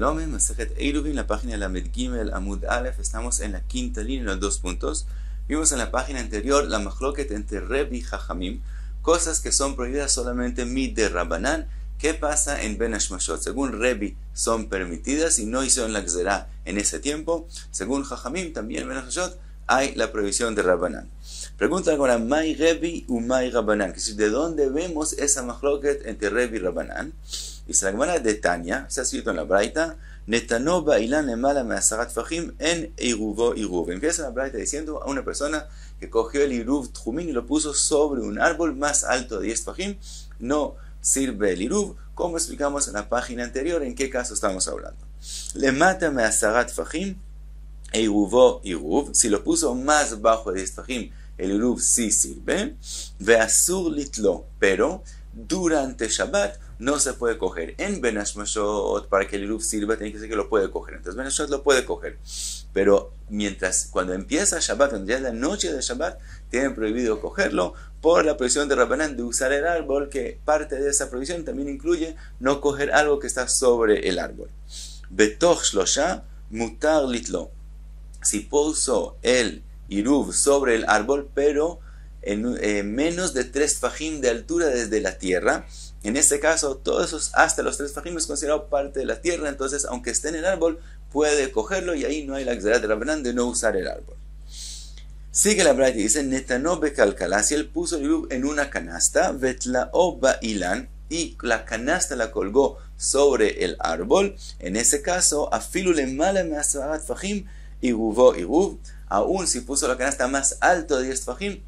Shalom, Masejet Eiruvin, la página de la Medgimel Amud Aleph. Estamos en la quinta línea, en los 2 puntos. Vimos en la página anterior la machloket entre Rebbe y Jajamim, cosas que son prohibidas solamente de Rabbanán. ¿Qué pasa en Ben Hashmashot? Según Rebbe son permitidas y no hicieron la Gzerá en ese tiempo. Según Jajamim, también en Ben Hashmashot hay la prohibición de Rabbanán. Pregunta ahora, ¿Mai Rebbe u Mai Rabbanán? ¿De dónde vemos esa machloket entre Rebbe y Rabbanán? Dice la Gemara de Tanya, se ha escrito en la Braita, Netano ba'ilan lemala me'asarat fajim en iruvo iruv. Empieza la Braita diciendo a una persona que cogió el iruv tjumin y lo puso sobre un árbol más alto de 10 fajim, no sirve el iruv, como explicamos en la página anterior, en qué caso estamos hablando. Lemata me'asarat fajim e iruvo iruv, si lo puso más bajo de 10 fajim, el iruv sí sirve, ve'asur litlo, pero durante Shabbat no se puede coger. En Ben Hashmashot, para que el iruv sirva, tiene que ser que lo puede coger. Entonces Ben Hashmashot lo puede coger. Pero cuando empieza Shabbat, cuando ya es la noche de Shabbat, tienen prohibido cogerlo por la prohibición de Rabbanán de usar el árbol, que parte de esa prohibición también incluye no coger algo que está sobre el árbol. Betoch shlosha mutar litlo. Si puso el iruv sobre el árbol, pero en menos de 3 fajim de altura desde la tierra, en este caso, todos esos hasta los 3 fajim es considerado parte de la tierra, entonces aunque esté en el árbol, puede cogerlo y ahí no hay la gzerá de Rabbanán de no usar el árbol. Sigue la Braita y dice, Netano bekalkala, si él puso el iruv en una canasta, vetlao ba'ilan, y la canasta la colgó sobre el árbol, en ese caso, afilu lemala me'asarat fajim, iruvo iruv, aún si puso la canasta más alto de 10 fajim,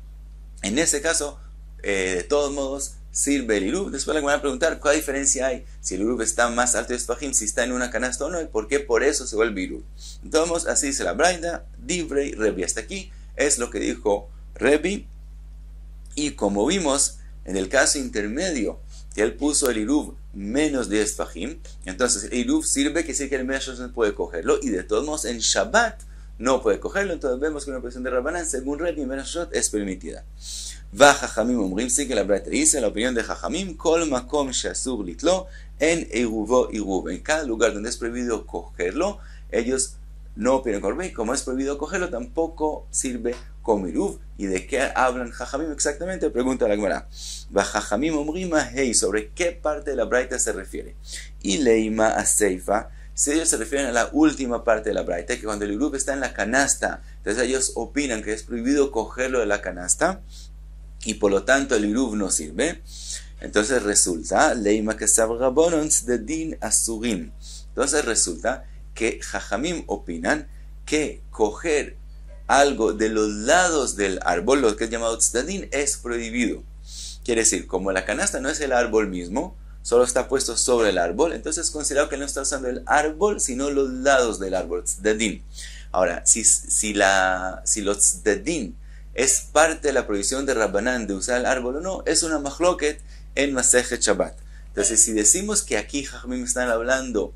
en ese caso, de todos modos, sirve el iruv. Después le van a preguntar cuál diferencia hay si el iruv está más alto de fajim, si está en una canasta o no, y por qué por eso se vuelve iruv. Entonces, así dice la Braita, Divrei Rebbe. Hasta aquí es lo que dijo Rebbe. Y como vimos, en el caso intermedio, que él puso el iruv menos de 10 fajim, entonces el iruv sirve, que sí que el menos no puede cogerlo, y de todos modos en Shabbat no puede cogerlo. Entonces vemos que una prohibición de Rabbanán, según Rebbe, en Ben Hashmashot es permitida. Va Jajamim Omrim, sí que la Braita dice, la opinión de Jajamim, Kol makom she'asur litlo en iruvo iruv. En cada lugar donde es prohibido cogerlo, ellos no opinan con Rebbe. Como es prohibido cogerlo, tampoco sirve como iruv. ¿Y de qué hablan Jajamim exactamente? Pregunta la Gemara. Va Jajamim Omrim hey, ¿sobre qué parte de la Braita se refiere? Y leima a seifa, si ellos se refieren a la última parte de la Braita, que cuando el iruv está en la canasta, entonces ellos opinan que es prohibido cogerlo de la canasta, y por lo tanto el iruv no sirve. Entonces resulta leima que sabrabonons de din asurim. Entonces resulta que Jajamim opinan que coger algo de los lados del árbol, lo que es llamado tzadin, es prohibido. Quiere decir, como la canasta no es el árbol mismo, solo está puesto sobre el árbol, entonces es considerado que no está usando el árbol, sino los lados del árbol, tzadin. Ahora, si los tzadin es parte de la prohibición de Rabbanán de usar el árbol o no, es una machloket en Masejet Shabbat. Entonces, si decimos que aquí Jajamim están hablando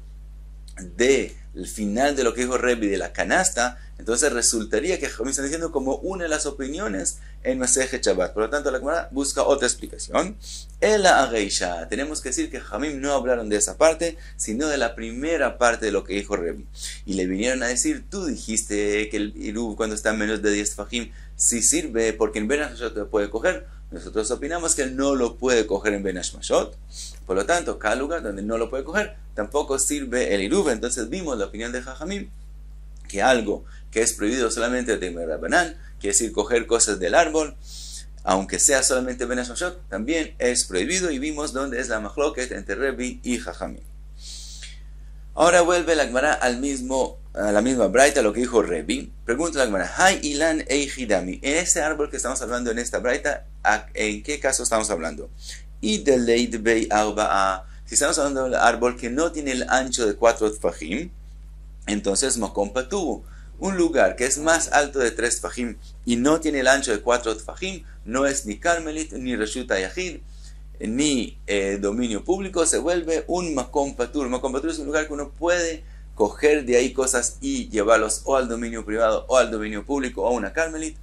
del final de lo que dijo Rebbe de la canasta, entonces resultaría que Jajamim están diciendo como una de las opiniones en Masejet Shabbat. Por lo tanto, la Gemara busca otra explicación. Ela ageisha, tenemos que decir que Jajamim no hablaron de esa parte, sino de la primera parte de lo que dijo Rebbe. Y le vinieron a decir, tú dijiste que el iruv cuando está en menos de 10 fajim sí sirve, porque en Ben Hashmashot lo puede coger. Nosotros opinamos que no lo puede coger en Ben Hashmashot. Por lo tanto, cada lugar donde no lo puede coger, tampoco sirve el iruv. Entonces vimos la opinión de Jajamim, que algo que es prohibido solamente de Rabbanán, quiere decir coger cosas del árbol, aunque sea solamente Ben Hashmashot, también es prohibido, y vimos dónde es la machloket entre Rebbe y Jajamim. Ahora vuelve la Gemara a la misma Braita, lo que dijo Rebbe. Pregunta la Gemara, Hay ilan eijidami. En ese árbol que estamos hablando en esta Braita, ¿en qué caso estamos hablando? Y de leit bei arba'a. Si estamos hablando del árbol que no tiene el ancho de 4 tfajim, entonces makom patuh. Un lugar que es más alto de 3 tfajim y no tiene el ancho de 4 tfajim, no es ni Carmelit, ni Reshut HaYachid, ni dominio público, se vuelve un makom patur. Makom patur es un lugar que uno puede coger de ahí cosas y llevarlos o al dominio privado o al dominio público o a una Carmelit,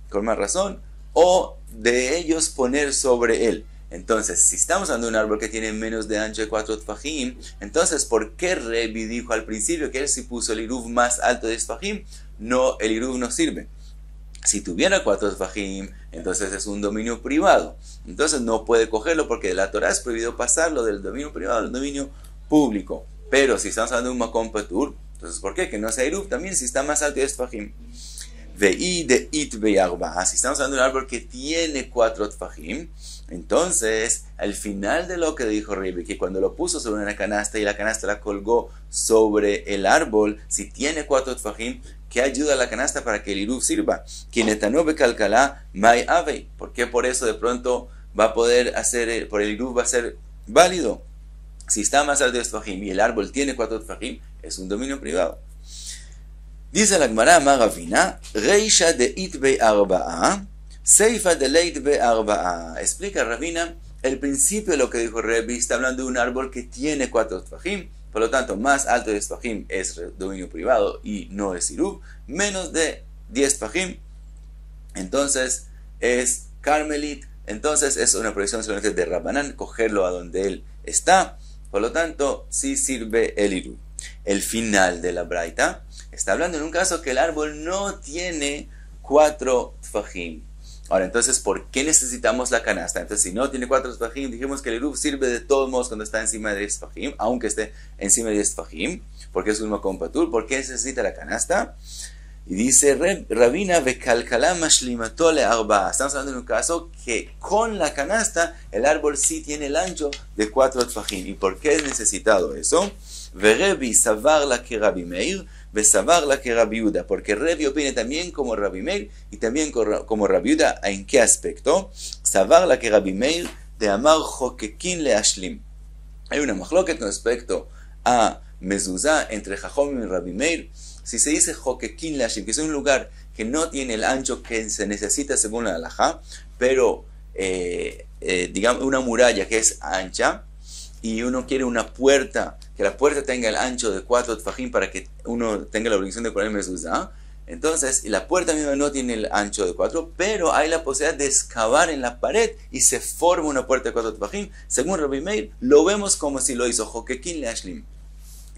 con más razón, o de ellos poner sobre él. Entonces, si estamos hablando de un árbol que tiene menos de ancho de 4 tfajim, entonces, ¿por qué Rebi dijo al principio que él si puso el iruv más alto de 10 tfajim? No, el iruv no sirve. Si tuviera 4 tfajim, entonces es un dominio privado. Entonces no puede cogerlo porque de la Torah es prohibido pasarlo del dominio privado al dominio público. Pero si estamos hablando de un makom patur, entonces ¿por qué? Que no sea iruv también si está más alto de 10 tfajim. Ve'i de it be'arba'a. Si estamos hablando de un árbol que tiene 4 tfajim, entonces al final de lo que dijo Rebi, que cuando lo puso sobre una canasta y la canasta la colgó sobre el árbol, si tiene 4 tfajim, ¿qué ayuda a la canasta para que el iruv sirva? ¿Por qué por eso de pronto va a poder hacer, por el iruv va a ser válido? Si está más alto de tfajim y el árbol tiene 4 tfajim, es un dominio privado. Dice la Gemara, Maravina, Reisha de Itbe Arba'a, Seifa de Leitbe Arba'a. Explica Ravina, el principio de lo que dijo Rebi está hablando de un árbol que tiene 4 tfajim, por lo tanto, más alto de tfajim es dominio privado y no es iruv, menos de 10 tfajim, entonces es carmelit, entonces es una prohibición solamente de Rabbanán, cogerlo a donde él está, por lo tanto, sí sirve el iruv. El final de la braita está hablando en un caso que el árbol no tiene 4 tfajim. Ahora, entonces, ¿por qué necesitamos la canasta? Entonces, si no tiene 4 tfajim, dijimos que el iruv sirve de todos modos cuando está encima de 10 tfajim, aunque esté encima de 10 tfajim, porque es un makom patur. ¿Por qué necesita la canasta? Y dice Rabina vekalkala mashlimato le arba. Estamos hablando de un caso que con la canasta el árbol sí tiene el ancho de 4 tfajim. ¿Y por qué es necesitado eso? Verebi savarla que Rabbi Meir, vesavarla que Rabbi Yehuda, porque Rebi opina también como Rabbi Meir y también como Rabbi Yehuda. ¿En qué aspecto? Savarla que Rabbi Meir de amar jokekin le ashlim. Hay una machloket con respecto a mezuzá entre Jajom y Rabbi Meir. Si se dice jokekin le ashlim, que es un lugar que no tiene el ancho que se necesita según la halajá, pero digamos una muralla que es ancha, y uno quiere una puerta, que la puerta tenga el ancho de 4 tfajim para que uno tenga la obligación de poner mezuzá. Entonces, y la puerta misma no tiene el ancho de 4, pero hay la posibilidad de excavar en la pared y se forma una puerta de 4 tfajim. Según Rabbi Meir, lo vemos como si lo hizo jokekin le ashlim.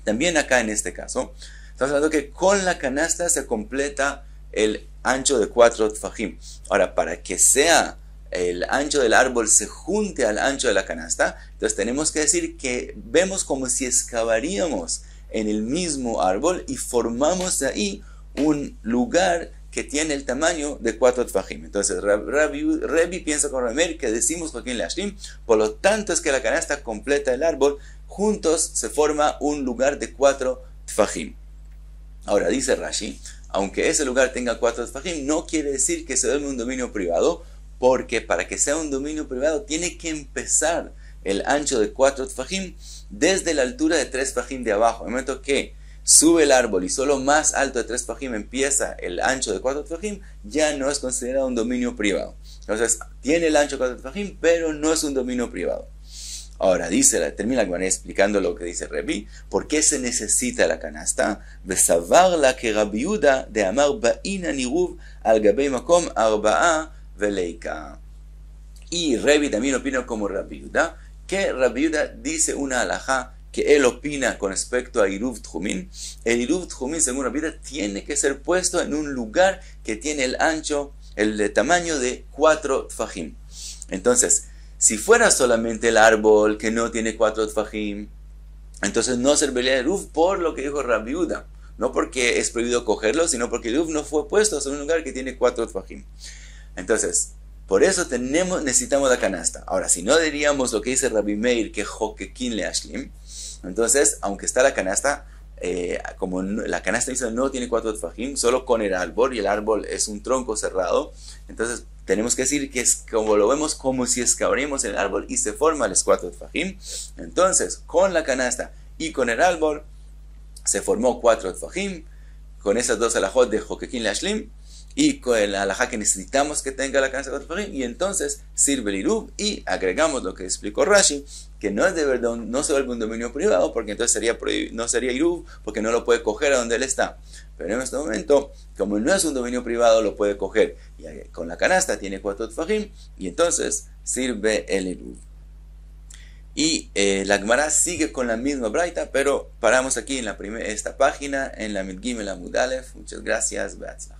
También acá en este caso, estamos hablando que con la canasta se completa el ancho de 4 tfajim. Ahora, para que sea el ancho del árbol se junte al ancho de la canasta, entonces tenemos que decir que vemos como si excavaríamos en el mismo árbol y formamos de ahí un lugar que tiene el tamaño de 4 tfajim. Entonces Rebi piensa con Rabbi que decimos jokekin le ashlim, por lo tanto es que la canasta completa el árbol, juntos se forma un lugar de 4 tfajim. Ahora dice Rashi, aunque ese lugar tenga 4 tfajim, no quiere decir que se dé un dominio privado, porque para que sea un dominio privado tiene que empezar el ancho de 4 tfajim desde la altura de 3 tfajim de abajo. En el momento que sube el árbol y solo más alto de 3 tfajim empieza el ancho de 4 tfajim, ya no es considerado un dominio privado. Entonces, tiene el ancho de 4 tfajim, pero no es un dominio privado. Ahora, termina la Gemara explicando lo que dice Rebi. ¿Por qué se necesita la canasta? Besavarla que Rabbi Yehuda de amar ba'ina niruv al gabei makom arba'a veleika. Y Rebi también opina como Rabbi Yehuda, que Rabbi Yehuda dice una halajá que él opina con respecto a iruv tjumin. El iruv tjumin, según Rabbi Yehuda, tiene que ser puesto en un lugar que tiene el ancho, el tamaño de 4 tfajim. Entonces, si fuera solamente el árbol que no tiene 4 tfajim, entonces no serviría el iruv por lo que dijo Rabbi Yehuda. No porque es prohibido cogerlo, sino porque el iruv no fue puesto en un lugar que tiene 4 tfajim. Entonces, por eso necesitamos la canasta. Ahora, si no diríamos lo que dice Rabbi Meir, que jokekin le ashlim, entonces, aunque está la canasta, como la canasta no tiene 4 tfajim, solo con el árbol, y el árbol es un tronco cerrado, entonces tenemos que decir que es como lo vemos como si excavaríamos el árbol y se forman los 4 tfajim. Entonces, con la canasta y con el árbol, se formó 4 tfajim, con esas dos alajot de jokekin le ashlim, y con el alajá que necesitamos que tenga la canasta de 4 tfajim, y entonces sirve el iruv, y agregamos lo que explicó Rashi, que no es de verdad, no se vuelve un dominio privado, porque entonces no sería iruv, porque no lo puede coger a donde él está. pero en este momento, como no es un dominio privado, lo puede coger. Y con la canasta tiene 4 tfajim y entonces sirve el eruv. Y la Gemara sigue con la misma braita, pero paramos aquí en esta página, en la Amud Gimel Amud Aleph. Muchas gracias. Beatzlach.